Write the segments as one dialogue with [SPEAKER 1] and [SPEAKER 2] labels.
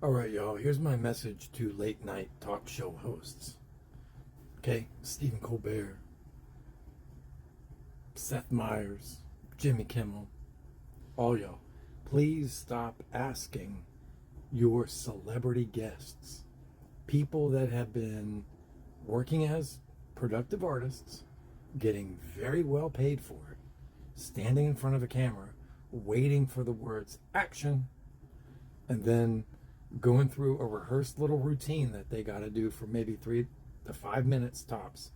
[SPEAKER 1] All right, y'all, here's my message to late night talk show hosts. Okay, Stephen Colbert, Seth Meyers, Jimmy Kimmel, all y'all. Please stop asking your celebrity guests, people that have been working as productive artists, getting very well paid for it, standing in front of a camera, waiting for the words action, and then going through a rehearsed little routine that they got to do for maybe 3 to 5 minutes tops,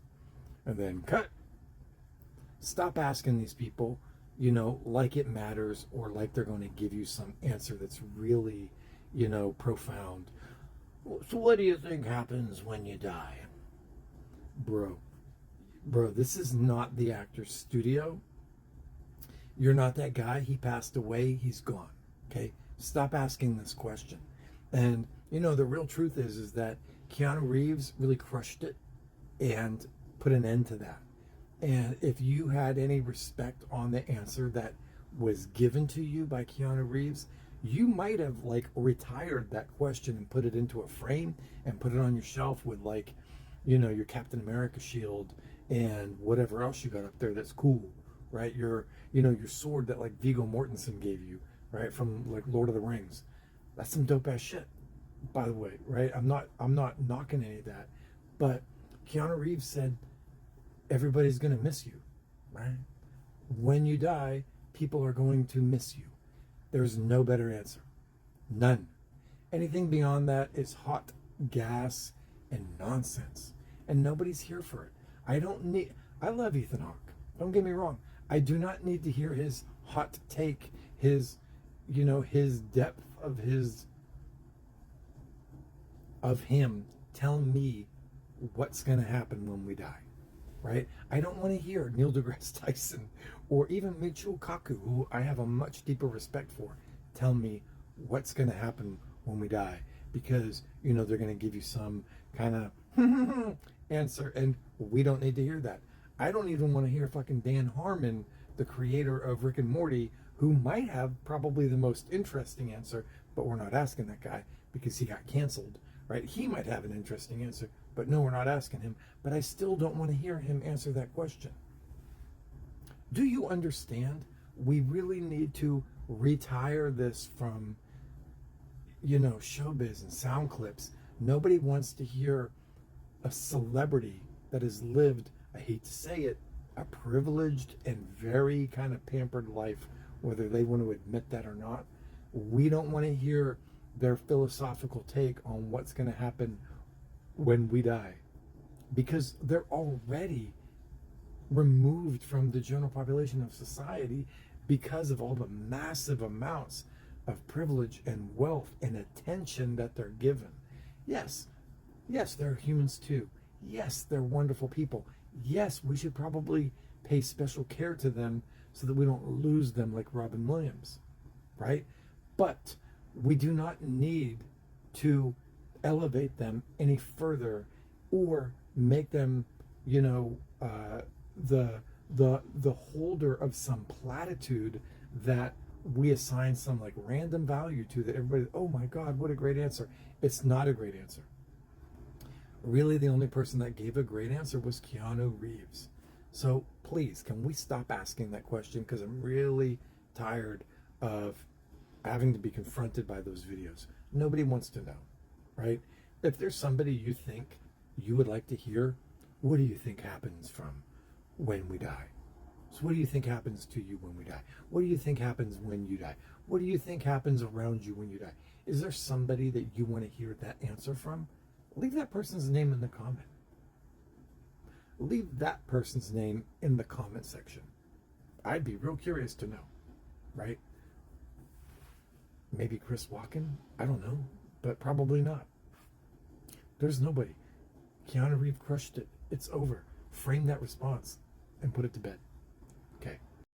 [SPEAKER 1] and then cut. Stop asking these people, like it matters or like they're going to give you some answer that's really, profound. So, what do you think happens when you die? Bro, this is not the actor's studio. You're not that guy. He passed away. He's gone. Okay? Stop asking this question. And the real truth is that Keanu Reeves really crushed it and put an end to that. And if you had any respect on the answer that was given to you by Keanu Reeves, you might have retired that question and put it into a frame and put it on your shelf with your Captain America shield and whatever else you got up there that's cool, right? Your sword that Viggo Mortensen gave you, right, from Lord of the Rings. That's some dope ass shit, by the way, right? I'm not knocking any of that, but Keanu Reeves said everybody's gonna miss you, right? When you die, people are going to miss you. There's no better answer, none. Anything beyond that is hot gas and nonsense, and nobody's here for it. I love Ethan Hawke. Don't get me wrong. I do not need to hear his hot take, his depth of him tell me what's going to happen when we die, right? I don't want to hear Neil deGrasse Tyson or even Michio Kaku, who I have a much deeper respect for, tell me what's going to happen when we die, because they're going to give you some kind of answer, and we don't need to hear that. I don't even want to hear fucking Dan Harmon, the creator of Rick and Morty, who might have probably the most interesting answer, but we're not asking that guy because he got canceled, right? He might have an interesting answer, but no, we're not asking him. But I still don't want to hear him answer that question. Do you understand? We really need to retire this from, showbiz and sound clips. Nobody wants to hear a celebrity that has lived, I hate to say it, a privileged and very kind of pampered life, whether they want to admit that or not. We don't want to hear their philosophical take on what's going to happen when we die, because they're already removed from the general population of society because of all the massive amounts of privilege and wealth and attention that they're given. Yes, they're humans too. Yes, they're wonderful people. Yes, we should probably pay special care to them so that we don't lose them like Robin Williams, right? But we do not need to elevate them any further or make them, the holder of some platitude that we assign some random value to, that everybody, oh my God, what a great answer. It's not a great answer. Really, the only person that gave a great answer was Keanu Reeves. So please, can we stop asking that question? Because I'm really tired of having to be confronted by those videos. Nobody wants to know, right? If there's somebody you think you would like to hear, what do you think happens from when we die? So what do you think happens to you when we die? What do you think happens when you die? What do you think happens around you when you die? Is there somebody that you want to hear that answer from? Leave that person's name in the comment. Leave that person's name in the comment section. I'd be real curious to know, right? Maybe Chris Walken? I don't know, but probably not. There's nobody. Keanu Reeves crushed it. It's over. Frame that response and put it to bed.